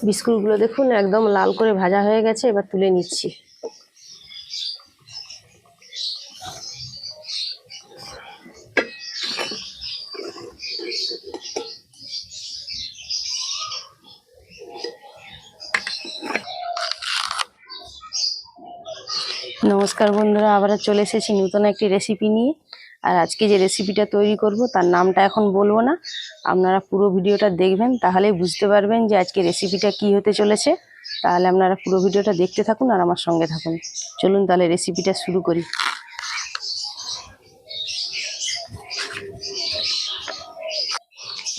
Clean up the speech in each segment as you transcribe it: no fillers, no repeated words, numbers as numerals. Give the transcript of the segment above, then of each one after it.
বিস্কুটগুলো দেখুন একদম লাল করে ভাজা হয়ে গেছে, এবার তুলে নিচ্ছি। নমস্কার বন্ধুরা, আবার চলে এসেছি নতুন একটি রেসিপি নিয়ে। আর আজকে যে রেসিপিটা তৈরি করব তার নামটা এখন বলবো না, আপনারা পুরো ভিডিওটা দেখবেন, তাহলেই বুঝতে পারবেন যে আজকে রেসিপিটা কি হতে চলেছে। তাহলে আপনারা পুরো ভিডিওটা দেখতে থাকুন আর আমার সঙ্গে থাকুন। চলুন তাহলে রেসিপিটা শুরু করি।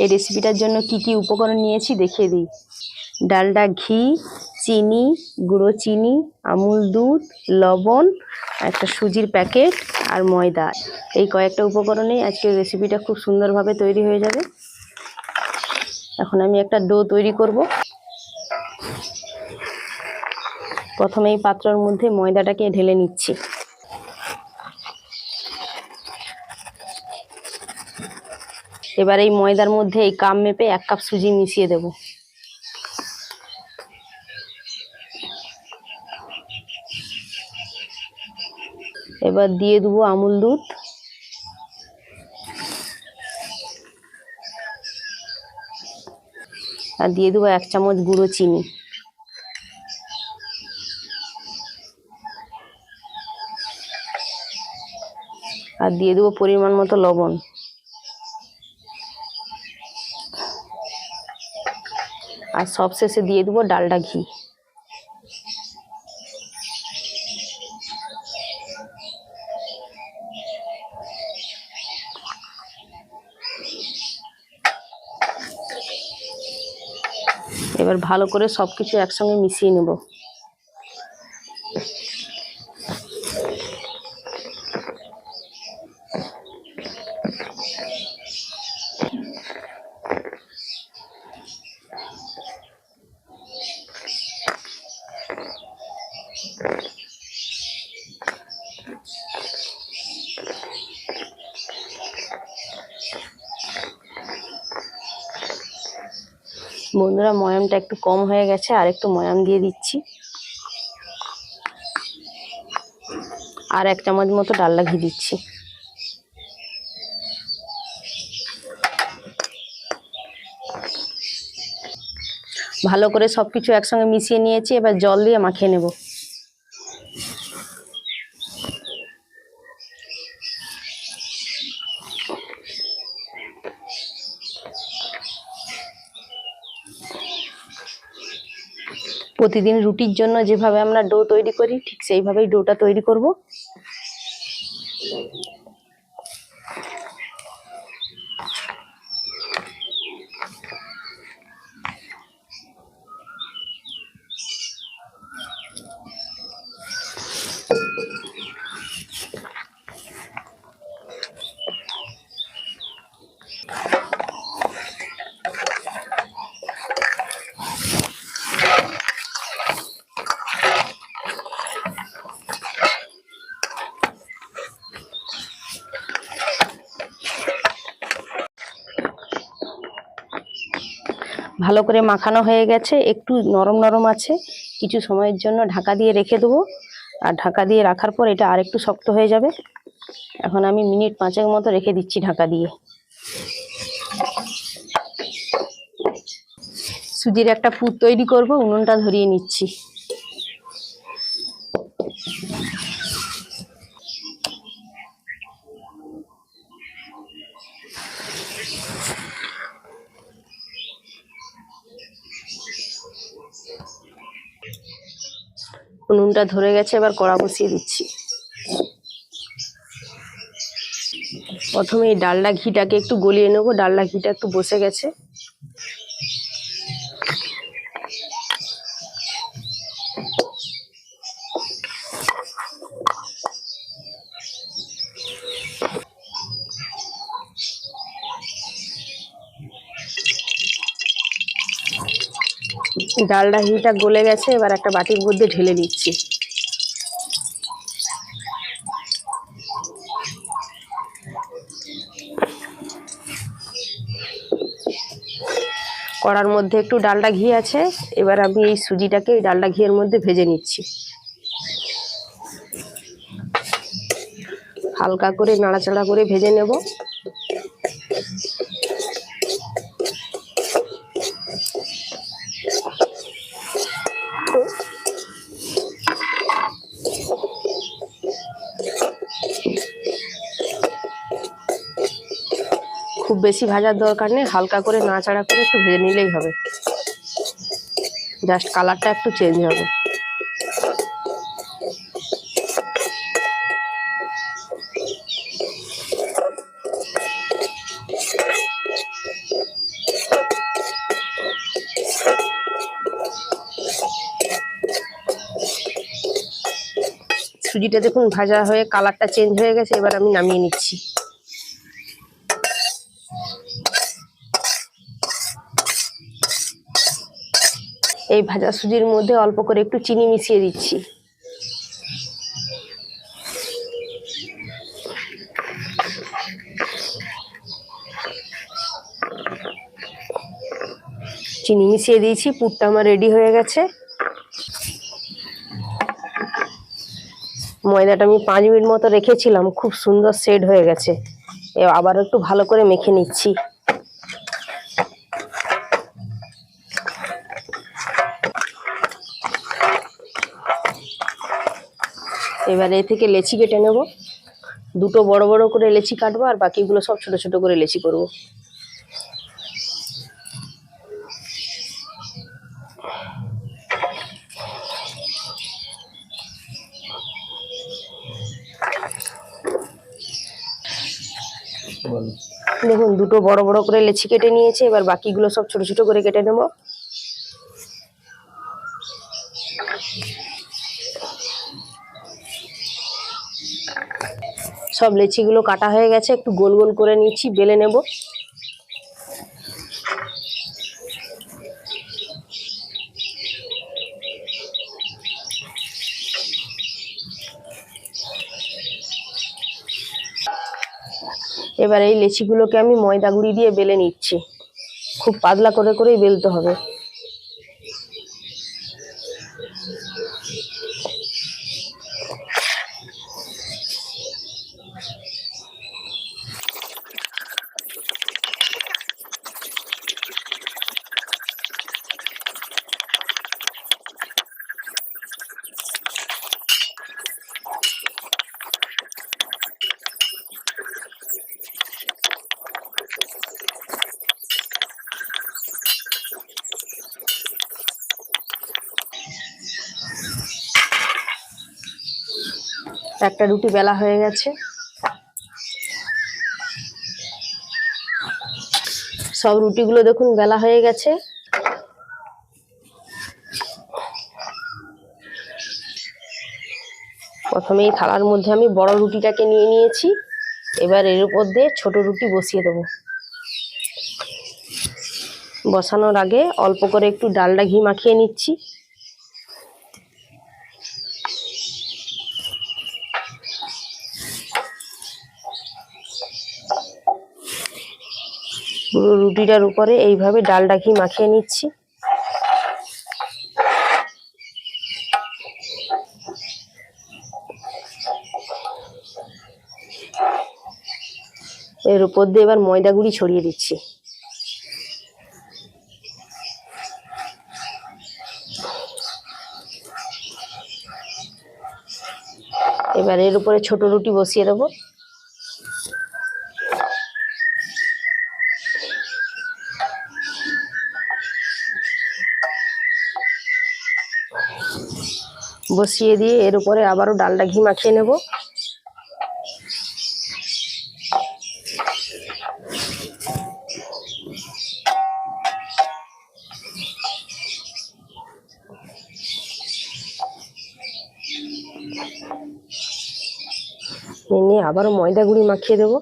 এই রেসিপিটার জন্য কি কি উপকরণ নিয়েছি দেখিয়ে দিই। ডালডা ঘি, চিনি, গুঁড়ো চিনি, আমুল দুধ, লবণ, একটা সুজির প্যাকেট আর ময়দা। এই কয়েকটা উপকরণেই আজকের রেসিপিটা খুব সুন্দরভাবে তৈরি হয়ে যাবে। এখন আমি একটা ডো তৈরি করব। প্রথমে এই পাত্রের মধ্যে ময়দাটাকে ঢেলে নিচ্ছি। এবার এই ময়দার মধ্যে এই কাপ মেপে 1 কাপ সুজি মিশিয়ে দেব। এবার দিয়ে দেবো আমুল দুধ, আর দিয়ে দেবো 1 চামচ গুঁড়ো চিনি, আর দিয়ে দেবো পরিমাণ মতো লবণ, আর সবশেষে দিয়ে দেবো ডালডা ঘি। এবার ভালো করে সবকিছু একসঙ্গে মিশিয়ে নেব। বন্ধুরা, ময়ামটা একটু কম হয়ে গেছে, আর একটু ময়াম দিয়ে দিচ্ছি। আর 1 চামচ মতো ডালডা ঘি দিচ্ছি। ভালো করে সবকিছু একসঙ্গে মিশিয়ে নিয়েছি, এবার জল দিয়ে মাখিয়ে নেব। প্রতিদিন রুটির জন্য যেভাবে আমরা ডো তৈরি করি, ঠিক সেইভাবেই ডোটা তৈরি করব। ভালো করে মাখানো হয়ে গেছে, একটু নরম নরম আছে। কিছু সময়ের জন্য ঢাকা দিয়ে রেখে দেবো, আর ঢাকা দিয়ে রাখার পর এটা আরেকটু শক্ত হয়ে যাবে। এখন আমি মিনিট 5 মতো রেখে দিচ্ছি ঢাকা দিয়ে। সুজির একটা পুর তৈরি করব, উনুনটা ধরিয়ে নিচ্ছি। উনুনটা ধরে গেছে, এবার কড়া বসিয়ে দিচ্ছি। প্রথমে এই ডালডা ঘিটাকে একটু গলিয়ে নেবো, ডালডা ঘিটা একটু বসে গেছে। ডালডা ঘিটা গলে গেছে, এবার একটা বাটির মধ্যে ঢেলে দিচ্ছি। কড়ার মধ্যে একটু ডালডা ঘি আছে, এবার আমি এই সুজিটাকে এই ডালডা ঘিয়ের মধ্যে ভেজে নিচ্ছি। হালকা করে নাড়াচাড়া করে ভেজে নেব। খুব বেশি ভাজার দরকার নেই, হালকা করে নাড়াচাড়া করে একটু ভেজে নিলেই হবে, জাস্ট কালারটা একটু চেঞ্জ হবে। সুজিটা দেখুন ভাজা হয়ে কালারটা চেঞ্জ হয়ে গেছে, এবার আমি নামিয়ে নিচ্ছি। এই ভাজা সুজির মধ্যে অল্প করে একটু চিনি মিশিয়ে দিচ্ছি। চিনি মিশিয়ে দিয়েছি, পুরটা আমার রেডি হয়ে গেছে। ময়দাটা আমি 5 মিনিট মতো রেখেছিলাম, খুব সুন্দর সেট হয়ে গেছে। আবার একটু ভালো করে মেখে নিচ্ছি। এবার এ থেকে লেচি কেটে নেব। দুটো বড় বড় করে লেচি কাটবো, আর বাকিগুলো সব ছোট ছোট করে লেচি করব। দেখুন দুটো বড় বড় করে লেচি কেটে নিয়েছি, এবার বাকিগুলো সব ছোট ছোট করে কেটে নেব। সব লেচিগুলো কাটা হয়ে গেছে, একটু গোল গোল করে নিচ্ছি, বেলে নেব। এবার এই লেচিগুলোকে আমি ময়দা গুঁড়ি দিয়ে বেলে নিচ্ছি। খুব পাতলা করে করেই বেলতে হবে। একটা রুটি বেলা হয়ে গেছে। সব রুটিগুলো দেখুন বেলা হয়ে গেছে। প্রথমে এই থালার মধ্যে আমি বড় রুটিটাকে নিয়ে নিয়েছি, এবার এর উপর দিয়ে ছোট রুটি বসিয়ে দেবো। বসানোর আগে অল্প করে একটু ডালডা ঘি মাখিয়ে নিচ্ছি। পুরো রুটিটার উপরে এইভাবে ডালডা ঘি মাখিয়ে নিচ্ছি। এর উপর দিয়ে এবার ময়দা গুঁড়ি ছড়িয়ে দিচ্ছি। এবার এর উপরে ছোট রুটি বসিয়ে দেবো। বসিয়ে দিয়ে এর উপরে আবারও ডালডা ঘি মাখিয়ে নেব। নিয়ে আবারও ময়দা গুঁড়ি মাখিয়ে দেবো।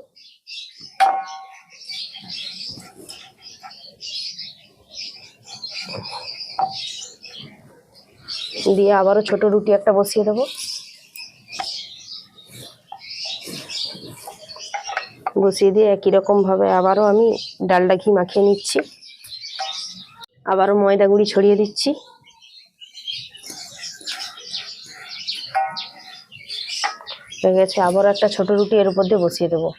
দিয়ে আবারও ছোট রুটি একটা বসিয়ে দেবো। বসিয়ে দিয়ে একই রকম ভাবে আবারও আমি ডালডা ঘি মাখিয়ে নিচ্ছি। আবারও ময়দা গুঁড়ি ছড়িয়ে দিচ্ছি। হয়ে গেছে, আবার একটা ছোট রুটি এর উপর দিয়ে বসিয়ে দেবো।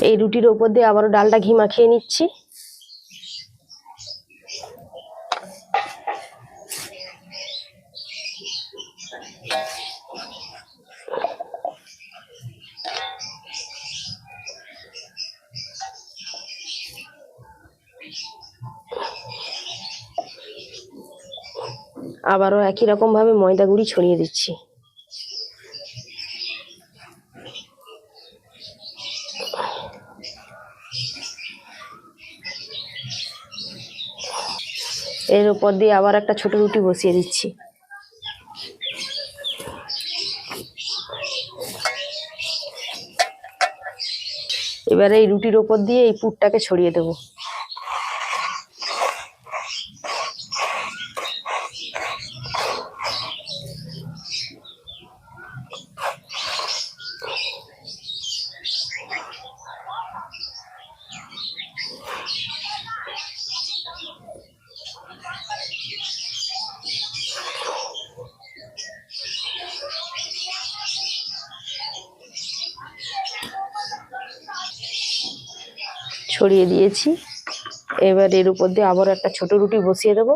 এই রুটির উপর দিয়ে আবারও ডালটা ঘি মাখিয়ে নিচ্ছি। আবারও একই রকম ভাবে ময়দা গুঁড়ি ছড়িয়ে দিচ্ছি। এর উপর দিয়ে আবার একটা ছোট রুটি বসিয়ে দিচ্ছি। এবারে এই রুটির উপর দিয়ে এই পুরটাকে ছড়িয়ে দেবো। ছড়িয়ে দিয়েছি। এবার এর উপর দিয়ে আবার একটা ছোট রুটি বসিয়ে দেবো।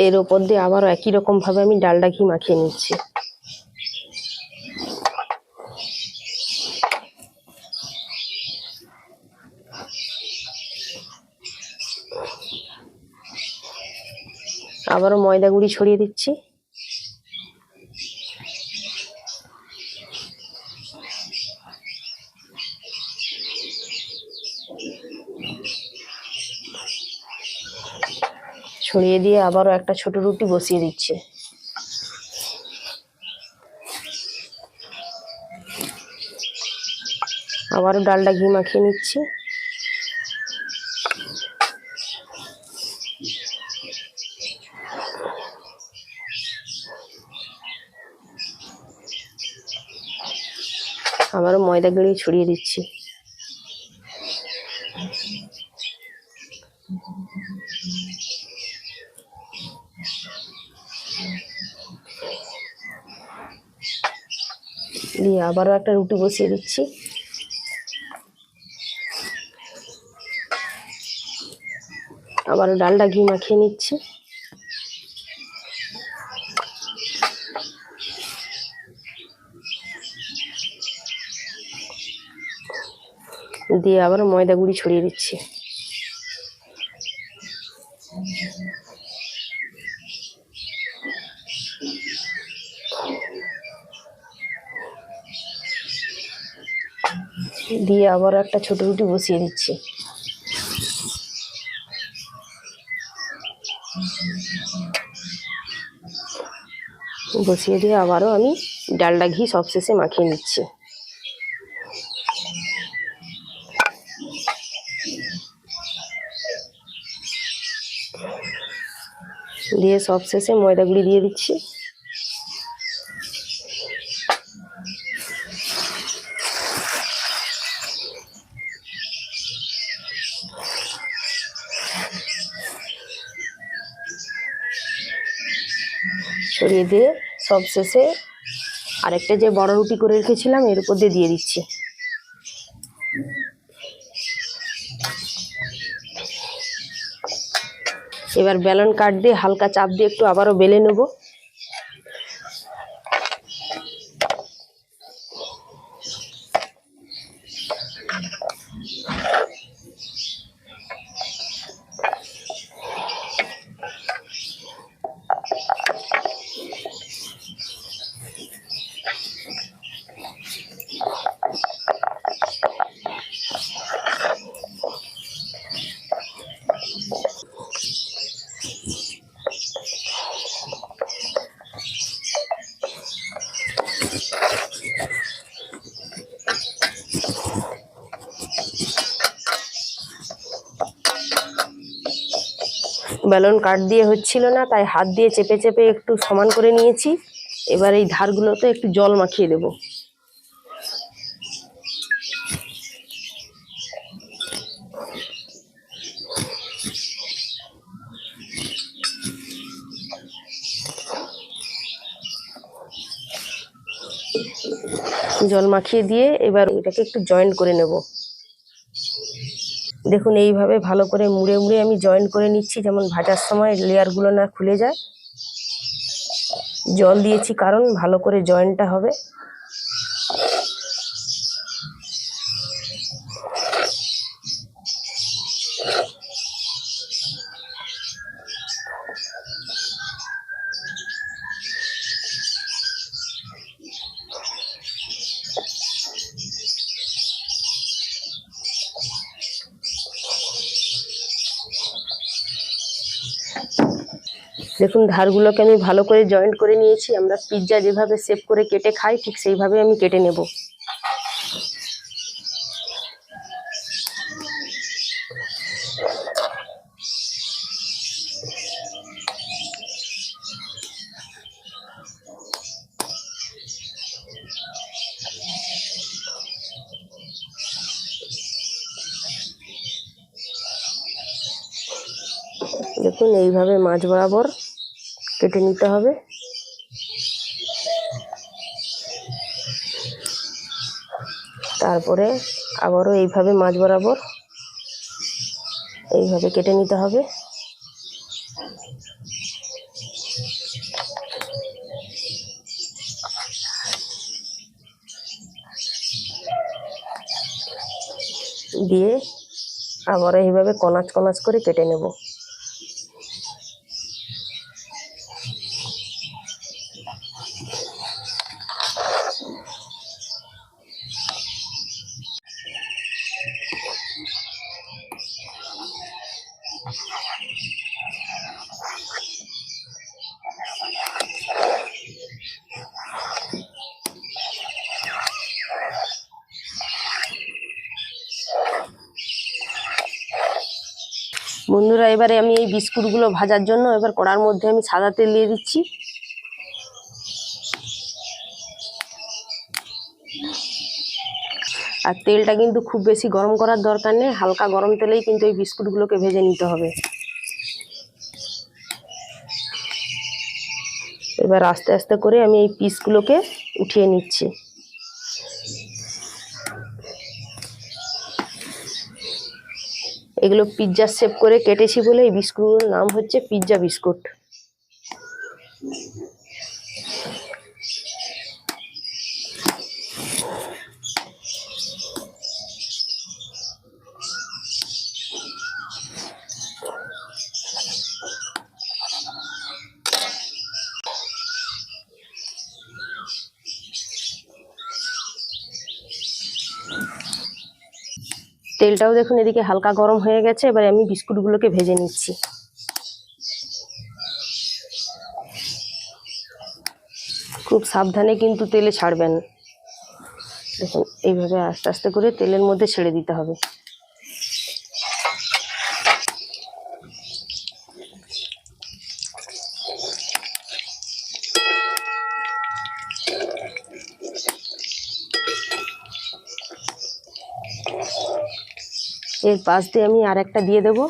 এর উপর দিয়ে আবারও একই রকম ভাবে আমি ডালডা ঘি মাখিয়ে নিচ্ছি। আবারও ময়দা গুঁড়ি ছড়িয়ে দিচ্ছি। ছড়িয়ে দিয়ে আবারও একটা ছোট রুটি বসিয়ে দিচ্ছি। আবারও ডালডা ঘি মাখিয়ে নিচ্ছি। আবারও ময়দা গুঁড়ি ছড়িয়ে দিচ্ছি। দিয়ে আবারও একটা রুটি বসিয়ে দিচ্ছি। আবারও ডালডা ঘি মাখিয়ে নিচ্ছি। দিয়ে আবারও ময়দা গুঁড়ি ছড়িয়ে দিচ্ছি। দিয়ে আবারও একটা ছোট রুটি বসিয়ে দিচ্ছি। বসিয়ে দিয়ে আবারও আমি ডালডা ঘি সবশেষে মাখিয়ে নিচ্ছি। দিয়ে সবশেষে ময়দা গুঁড়ি দিয়ে দিচ্ছি। ছড়িয়ে দিয়ে সবশেষে আরেকটা যে বড় রুটি করে রেখেছিলাম এর উপর দিয়ে দিচ্ছি। এবার বেলন কাট দিয়ে হালকা চাপ দিয়ে একটু আবারও বেলে নেব। বেলন কাঠ দিয়ে হচ্ছিল না, তাই হাত দিয়ে চেপে চেপে একটু সমান করে নিয়েছি। এবার এই ধারগুলোতে একটু জল মাখিয়ে দেব। জল মাখিয়ে দিয়ে এবার এটাকে একটু জয়েন্ট করে নেব। দেখুন এইভাবে ভালো করে মুড়ে মুড়ে আমি জয়েন্ট করে নিচ্ছি, যেমন ভাজার সময় লেয়ারগুলো না খুলে যায়। জল দিয়েছি কারণ ভালো করে জয়েন্টটা হবে। দেখুন ধারগুলোকে আমি ভালো করে জয়েন্ট করে নিয়েছি। আমরা পিৎজা যেভাবে শেপ করে কেটে খাই ঠিক সেইভাবে আমি কেটে নেব। দেখুন এইভাবে মাঝ বরাবর কেটে নিতে হবে। তারপরে আবারও এইভাবে মাঝ বরাবর এইভাবে কেটে নিতে হবে। দিয়ে আবারও এইভাবে কনাচ কনাচ করে কেটে নেব। বন্ধুরা, এবারে আমি এই বিস্কুটগুলো ভাজার জন্য এবার কড়ার মধ্যে আমি সাদা তেল দিয়ে দিচ্ছি। আর তেলটা কিন্তু খুব বেশি গরম করার দরকার নেই, হালকা গরম তেলেই কিন্তু এই বিস্কুটগুলোকে ভেজে নিতে হবে। এবার আস্তে আস্তে করে আমি এই পিসগুলোকে উঠিয়ে নিচ্ছি। এগুলো পিৎজা শেপ করে কেটেছি বলে এই বিস্কুটগুলোর নাম হচ্ছে পিৎজা বিস্কুট। তেলটাও দেখুন এদিকে হালকা গরম হয়ে গেছে। এবার আমি বিস্কুটগুলোকে ভেজে নিচ্ছি। খুব সাবধানে কিন্তু তেলে ছাড়বেন। দেখুন এইভাবে আস্তে আস্তে করে তেলের মধ্যে ছেড়ে দিতে হবে। এর পাশ দিয়ে আমি আর একটা দিয়ে দেবো।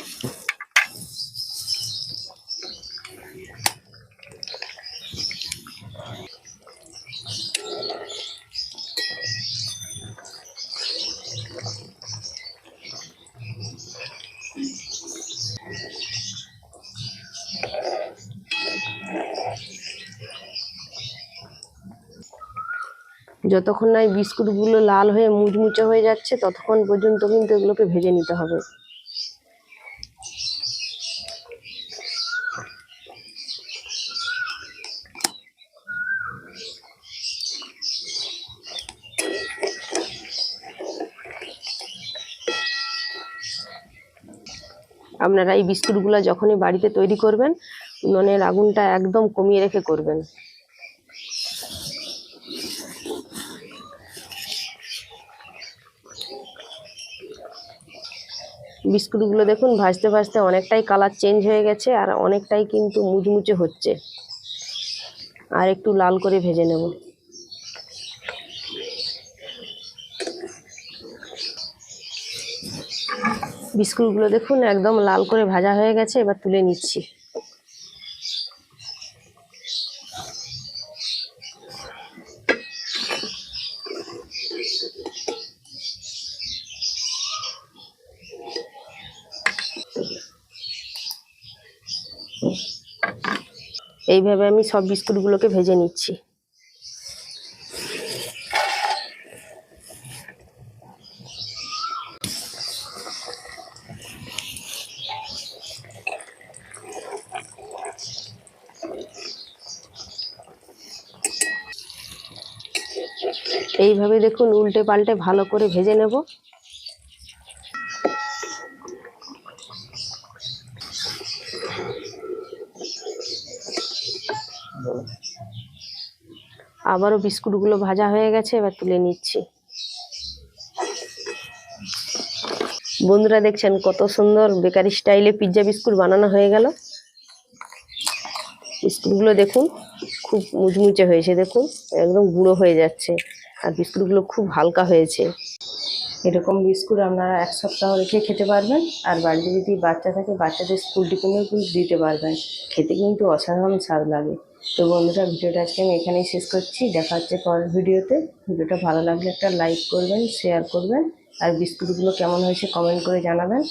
যতক্ষণ না এই বিস্কুটগুলো লাল হয়ে মুচমুচে হয়ে যাচ্ছে ততক্ষণ পর্যন্ত কিন্তু এগুলোকে ভেজে নিতে হবে। আপনারা এই বিস্কুটগুলো যখনই বাড়িতে তৈরি করবেন উনুনের আগুনটা একদম কমিয়ে রেখে করবেন। বিস্কুটগুলো দেখুন ভাজতে ভাজতে অনেকটাই কালার চেঞ্জ হয়ে গেছে আর অনেকটাই কিন্তু মুচমুচে হচ্ছে। আর একটু লাল করে ভেজে নেব। বিস্কুটগুলো দেখুন একদম লাল করে ভাজা হয়ে গেছে, এবার তুলে নিচ্ছি। এইভাবে আমি সব বিস্কুটগুলোকে ভেজে নিচ্ছি। এইভাবে দেখুন উল্টে পাল্টে ভালো করে ভেজে নেব। আবারও বিস্কুটগুলো ভাজা হয়ে গেছে, এবার তুলে নিচ্ছি। বন্ধুরা দেখছেন কত সুন্দর বেকারি স্টাইলে পিৎজা বিস্কুট বানানো হয়ে গেল। বিস্কুটগুলো দেখুন খুব মুচমুচে হয়েছে, দেখুন একদম গুঁড়ো হয়ে যাচ্ছে আর বিস্কুটগুলো খুব হালকা হয়েছে। এরকম বিস্কুট আপনারা এক সপ্তাহ রেখে খেতে পারবেন। আর বাড়িতে যদি বাচ্চা থাকে বাচ্চাদের স্কুল টিফিনেও কিন্তু দিতে পারবেন। খেতে কিন্তু অসাধারণ স্বাদ লাগে। তো বন্ধুরা ভিডিওটা আজকে আমি এখানেই শেষ করছি। দেখা হচ্ছে পরের ভিডিওতে। ভিডিওটা ভালো লাগলে একটা লাইক করবেন, শেয়ার করবেন আর বিস্কুটগুলো কেমন হয়েছে কমেন্ট করে জানাবেন।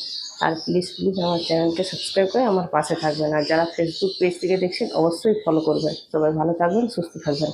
আর প্লিজ আমার চ্যানেলকে সাবস্ক্রাইব করে আমার পাশে থাকবেন। আর যারা ফেসবুক পেজ থেকে দেখছেন অবশ্যই ফলো করবেন। সবাই ভালো থাকবেন, সুস্থ থাকবেন।